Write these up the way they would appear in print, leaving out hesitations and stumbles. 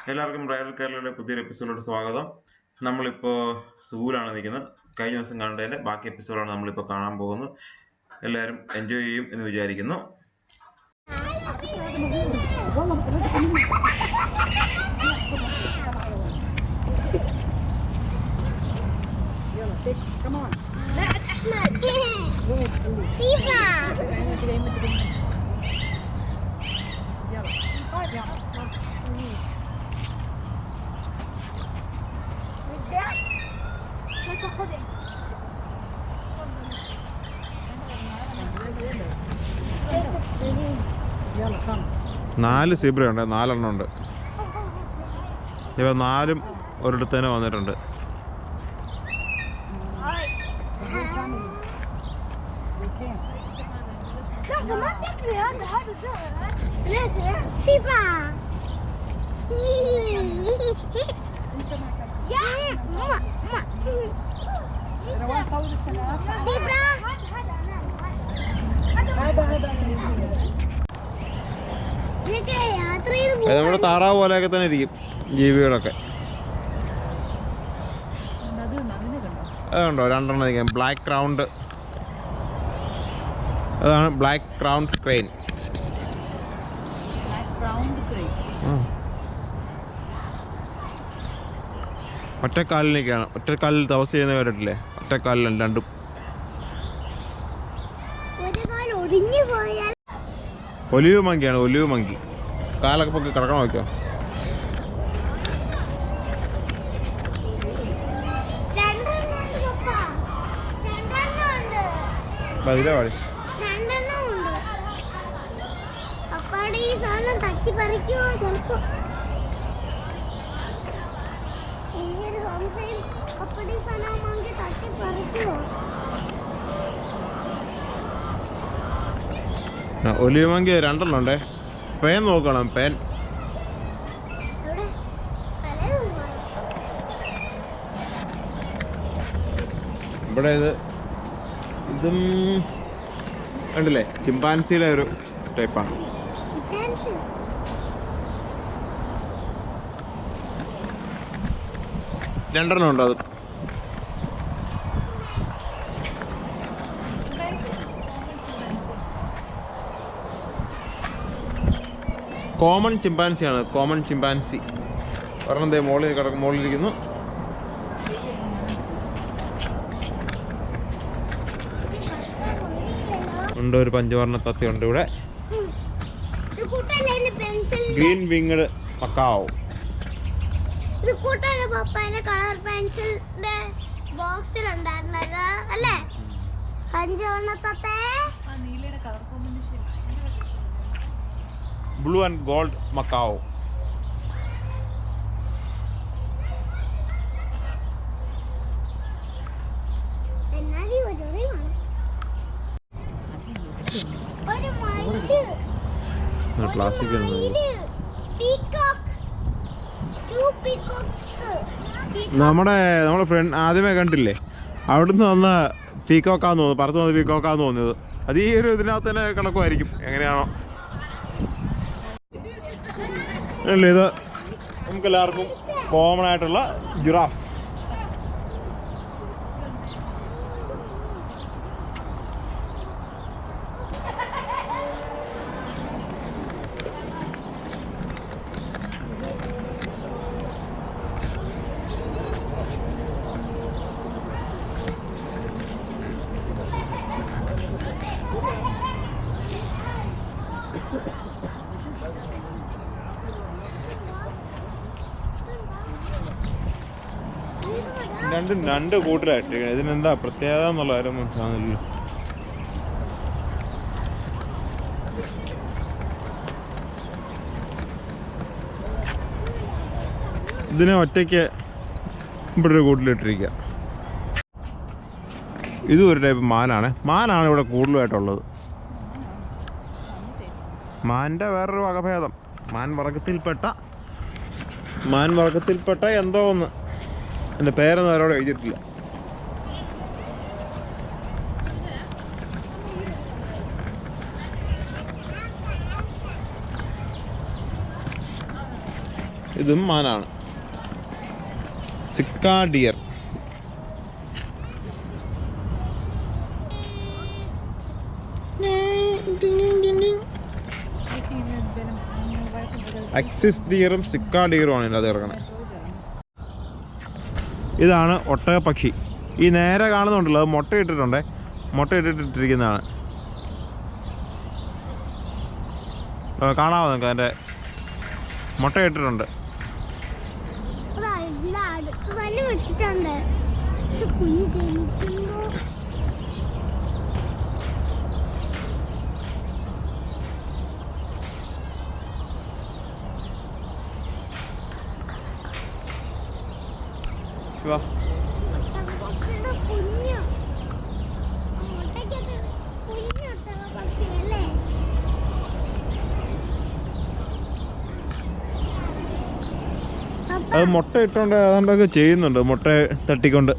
എല്ലാവർക്കും റയൽ കേരളയുടെ പുതിയൊരു എപ്പിസോഡിലോട്ട് സ്വാഗതം. നമ്മളിപ്പോൾ സൂവിലാണ് നിൽക്കുന്നത്. കഴിഞ്ഞ ദിവസം കണ്ടതിൻ്റെ ബാക്കി എപ്പിസോഡാണ് നമ്മളിപ്പോൾ കാണാൻ പോകുന്നത്. എല്ലാവരും എൻജോയ് ചെയ്യും എന്ന് വിചാരിക്കുന്നു. നാല് സീബ്രയുണ്ട്, 4 എണ്ണം ഉണ്ട്. ഇവ 4 ഒരിടത്ത് തന്നെ വന്നിട്ടുണ്ട്. നമ്മുടെ താറാവ് പോലെയൊക്കെ തന്നെ ഇരിക്കും ജീവികളൊക്കെ. അതുണ്ടോ 2 എണ്ണം ഇരിക്കും. ബ്ലാക്ക് ക്രൗണ്ട്, അതാണ് ബ്ലാക്ക് ക്രൗണ്ട് ക്രെയിൻ. ഒറ്റക്കാലിലേക്കാണ്. ഒറ്റക്കാലിൽ തപസ് ചെയ്യുന്ന കേട്ടിട്ടില്ലേ? ഒറ്റക്കാലിലാണ് രണ്ടും. ഒലിവ് മങ്കിയാണ്, ഒലിവ് മങ്കി. കാലൊക്കെ പൊക്കി കിടക്കണം നോക്കിയോ. പാടി ഒലിവ് മങ്കി 2 എണ്ണം ഉണ്ടേ. പേൻ നോക്കണം, പേൻ. ഇവിടെ ഇതും കണ്ടില്ലേ, ചിമ്പാൻസിയുടെ ഒരു ടൈപ്പാണ്. രണ്ടെണ്ണം ഉണ്ട്. അത് കോമൺ ചിമ്പാൻസിയാണ്, കോമൺ ചിമ്പാൻസി. ഒരെണ്ണം ദേ മുകളിലിരിക്കുന്നു. ഉണ്ട് ഒരു പഞ്ചവർണ്ണ തത്തയുണ്ട് ഇവിടെ. Green winged macaw. കളർ പെൻസിലിന്റെ ബോക്സിൽ ഉണ്ടായിരുന്നത് അല്ലേ? പഞ്ചവർണ്ണ തത്ത. Blue and gold macaw. Plastic നമ്മുടെ ഫ്രണ്ട് ആദ്യമേ കണ്ടില്ലേ, അവിടുന്ന് വന്ന പീക്കോക്കാന്ന് തോന്നുന്നു, പറത്ത് വന്ന് പീക്കോക്കാന്ന് തോന്നിയത്. അത് ഈ ഒരു ഇതിനകത്ത് തന്നെ കണക്കുമായിരിക്കും, എങ്ങനെയാണോ. അല്ലേ, ഇത് നമുക്കെല്ലാവർക്കും കോമൺ ആയിട്ടുള്ള ജിറാഫ്. രണ്ട് കൂട്ടരായിട്ട്. ഇതിനെന്താ പ്രത്യേകത എന്നുള്ള കാര്യം മനസ്സിലാകുന്നില്ല. ഇതിനെ ഒറ്റയ്ക്ക് ഇവിടെ ഒരു കൂട്ടിലിട്ടിരിക്കുക. ഇതും ഒരു ടൈപ്പ് മാനാണ് ഇവിടെ കൂടുതലായിട്ടുള്ളത്. മാൻ്റെ വേറൊരു വകഭേദം, മാൻ വർഗത്തിൽപ്പെട്ട എന്തോ ഒന്ന്. എൻ്റെ പേരൊന്നും അവരോട് എഴുതിയിട്ടില്ല. ഇതും മാനാണ്. Sika deer. ആക്സിസ് ഡിയറും സിക്കാ ഡിയറും ആണ് ഇതിൻ്റെ അത് കിടക്കണത്. ഇതാണ് ഒട്ടകപ്പക്ഷി. ഈ നേരെ കാണുന്നുണ്ടല്ലോ, അത് മുട്ടയിട്ടിട്ടുണ്ട്. മുട്ടയിട്ടിട്ടിരിക്കുന്നതാണ്. കാണാമോ നിങ്ങൾക്ക്? അതിൻ്റെ മുട്ടയിട്ടിട്ടുണ്ട്. അത് മുട്ട ഇട്ടുകൊണ്ട് അതുകൊണ്ടൊക്കെ ചെയ്യുന്നുണ്ട്. മുട്ട തട്ടിക്കൊണ്ട്.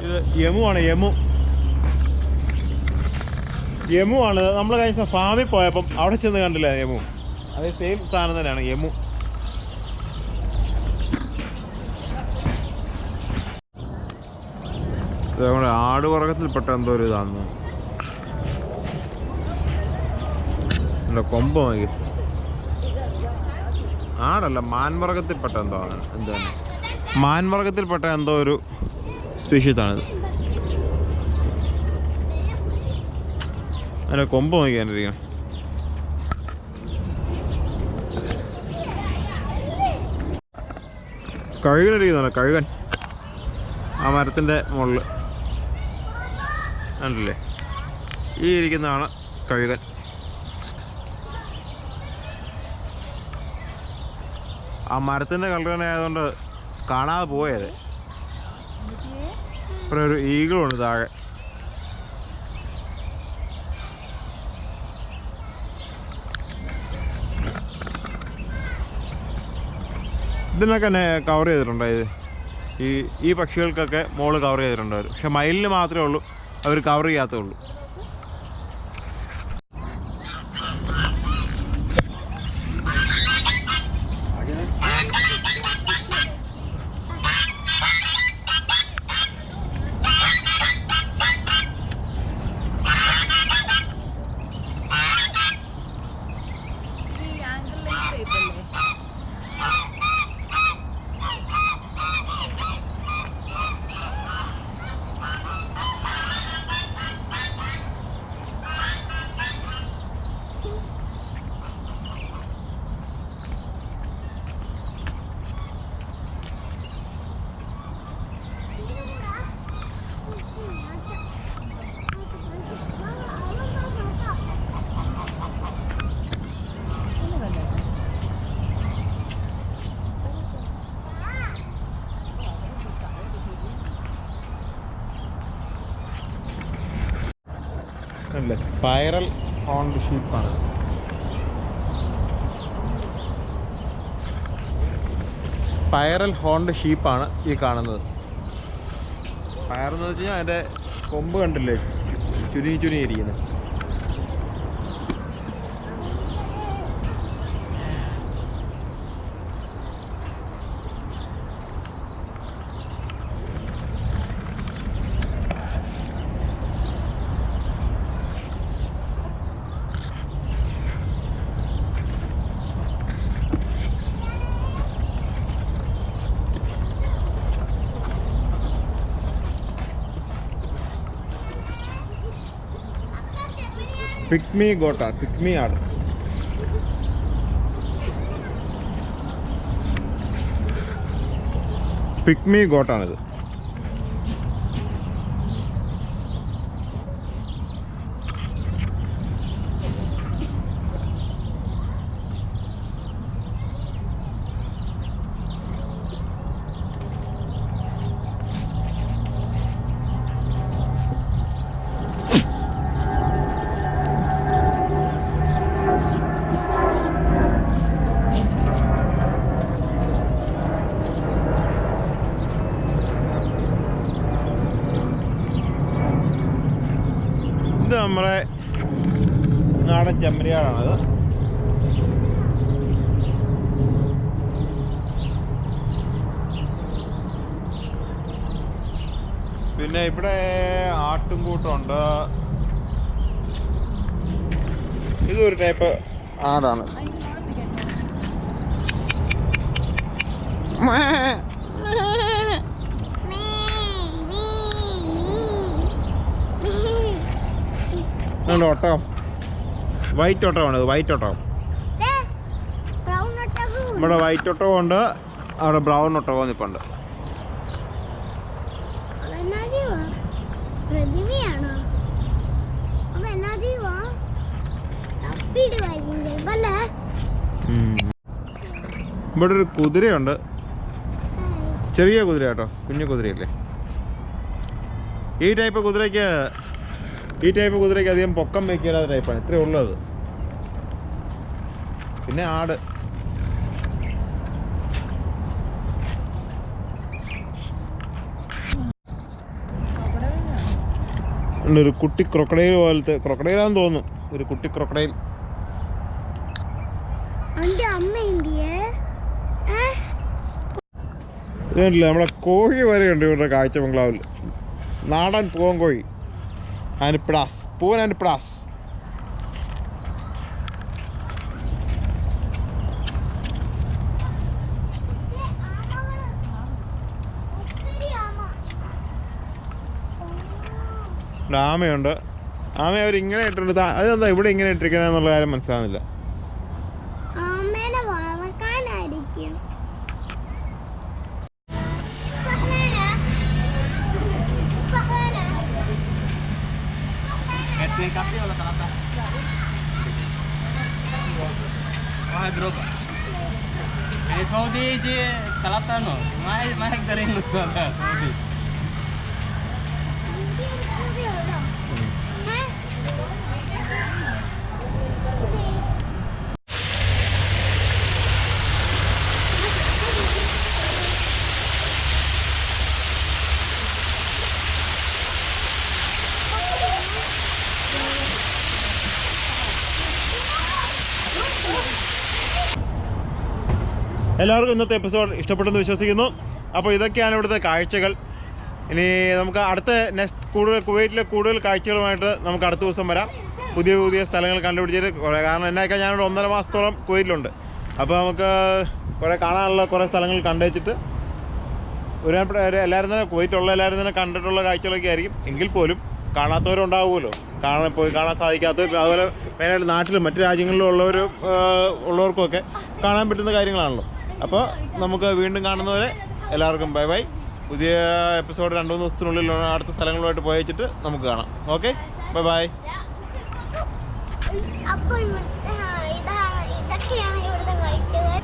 ഇത് യമു ആണ്. യമു ആണ്. നമ്മൾ കഴിഞ്ഞ ഫാമിൽ പോയപ്പം അവിടെ ചെന്ന് കണ്ടില്ല യമു. അതേ സെയിം സാധനം തന്നെയാണ് യമു. ഇത് നമ്മുടെ ആടുവർഗത്തിൽപ്പെട്ട എന്തോ ഒരു ഇതാണെന്ന്. എൻ്റെ കൊമ്പ് നോക്കി. ആടല്ല, മാൻവർഗത്തിൽപ്പെട്ട എന്തോ ആണ്. എന്താണ് മാൻവർഗത്തിൽപ്പെട്ട എന്തോ ഒരു സ്പീഷീസാണിത്. അതിൻ്റെ കൊമ്പ് നോക്കിയാണ്ടിരിക്കണം. കഴുകനിരിക്കുന്നതാണ്, കഴുകൻ. ആ മരത്തിൻ്റെ മുകളിൽ കണ്ടില്ലേ? ഈ ഇരിക്കുന്നതാണ് കഴുകൻ. ആ മരത്തിൻ്റെ കളർ ആയതുകൊണ്ട് കാണാതെ പോയത്. ഇവിടെ ഒരു ഈഗിളുണ്ട് താഴെ. ഇതിനൊക്കെ തന്നെ കവർ ചെയ്തിട്ടുണ്ട്. ഈ പക്ഷികൾക്കൊക്കെ മോള് കവർ ചെയ്തിട്ടുണ്ട് അവർ. പക്ഷെ മയിലിന് മാത്രമേ ഉള്ളൂ അവർ കവർ ചെയ്യാത്തേ ഉള്ളൂ. അല്ലേ, സ്പൈറൽ ഹോൺഡ് ഷീപ്പാണ്. സ്പൈറൽ ഹോൺഡ് ഷീപ്പാണ് ഈ കാണുന്നത്. സ്പൈറൽ എന്ന് വെച്ച് കഴിഞ്ഞാൽ അതിൻ്റെ കൊമ്പ് കണ്ടില്ലേ, ചുരുങ്ങിയിരിക്കുന്നത്. പിക്മി ഗോട്ട, പിക്മി ആട്. പിക്മി ഗോട്ടാണിത്. നമ്മുടെ നാടൻ ചെമ്മരിയാടാണത്. പിന്നെ ഇവിടെ ആട്ടുംകൂട്ടമുണ്ട്. ഇതൊരു ടൈപ്പ് ആടാണ്. ഒട്ടകം, വൈറ്റ് ഒട്ടകമാണ്. വൈറ്റ് ഒട്ടകം. ഇവിടെ വൈറ്റ് ഒട്ടകം ഉണ്ട്, അവിടെ ബ്രൗൺ ഒട്ടകം നിൽപ്പുണ്ട്. ഇവിടെ ഒരു കുതിരയുണ്ട്, ചെറിയ കുതിര കേട്ടോ, കുഞ്ഞു കുതിരയല്ലേ. ഈ ടൈപ്പ് കുതിരയ്ക്ക് അധികം പൊക്കം വയ്ക്കാത്ത ടൈപ്പാണ്, ഇത്രേ ഉള്ളത്. പിന്നെ ആട്. ഒരു കുട്ടി ക്രൊക്കഡൈൽ പോലത്തെ, ക്രൊക്കഡൈലാന്ന് തോന്നുന്നു, ഒരു കുട്ടി ക്രൊക്കഡൈൽ. ഇതല്ല, നമ്മളെ കോഴി വരെയുണ്ട് ഇവിടെ കാഴ്ച ബംഗ്ലാവിൽ. നാടൻ പൂവൻ കോഴി, ആൻഡ് പൂവൻ ആൻഡ് പ്ലാസ്. ആമയുണ്ട്. ആമ അവരിങ്ങനെ ഇട്ടിട്ടുണ്ട്. അതെന്താ ഇവിടെ ഇങ്ങനെ ഇട്ടിരിക്കണെന്നുള്ള കാര്യം മനസ്സിലാകുന്നില്ല. എല്ലാവർക്കും ഇന്നത്തെ എപ്പിസോഡ് ഇഷ്ടപ്പെട്ടെന്ന് വിശ്വസിക്കുന്നു. അപ്പോൾ ഇതൊക്കെയാണ് ഇവിടുത്തെ കാഴ്ചകൾ. ഇനി നമുക്ക് അടുത്ത കുവൈറ്റിലെ കൂടുതൽ കാഴ്ചകളുമായിട്ട് നമുക്ക് അടുത്ത ദിവസം വരാം. പുതിയ പുതിയ സ്ഥലങ്ങൾ കണ്ടുപിടിച്ചിട്ട് കാരണം എന്നാക്കാൽ ഞാനിവിടെ 1.5 മാസത്തോളം കുവൈറ്റിലുണ്ട്. അപ്പോൾ നമുക്ക് കുറേ കാണാനുള്ള കുറേ സ്ഥലങ്ങൾ കണ്ടുവച്ചിട്ട് എല്ലാവരും തന്നെ കുവൈറ്റുള്ള എല്ലാവരും തന്നെ കണ്ടിട്ടുള്ള കാഴ്ചകളൊക്കെ ആയിരിക്കും. എങ്കിൽ പോലും കാണാത്തവരുണ്ടാവുമല്ലോ, കാണാൻ സാധിക്കാത്തവർ, അതുപോലെ മെയിനായിട്ട് നാട്ടിലും മറ്റു രാജ്യങ്ങളിലും ഉള്ളവർക്കുമൊക്കെ കാണാൻ പറ്റുന്ന കാര്യങ്ങളാണല്ലോ. അപ്പോൾ നമുക്ക് വീണ്ടും കാണുന്നവരെ എല്ലാവർക്കും ബൈ ബൈ. പുതിയ എപ്പിസോഡ് 2-3 ദിവസത്തിനുള്ളിൽ അടുത്ത സ്ഥലങ്ങളുമായിട്ട് പോയിച്ചിട്ട് നമുക്ക് കാണാം. Okay, bye bye. അപ്പോൾ ഇതൊക്കെയാണ് ഇവിടുത്തെ കാഴ്ചകൾ.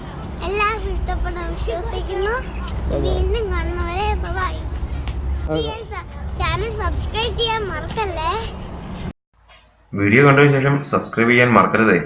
എല്ലാവർക്കും ഇഷ്ടപ്പെടാൻ വിശ്വസിക്കുന്നു. വീണ്ടും കാണുന്നവരെ ബൈ. ചാനൽ സബ്സ്ക്രൈബ് ചെയ്യാൻ മറക്കല്ലേ. വീഡിയോ കണ്ടതിന് ശേഷം സബ്സ്ക്രൈബ് ചെയ്യാൻ മറക്കരുതേ.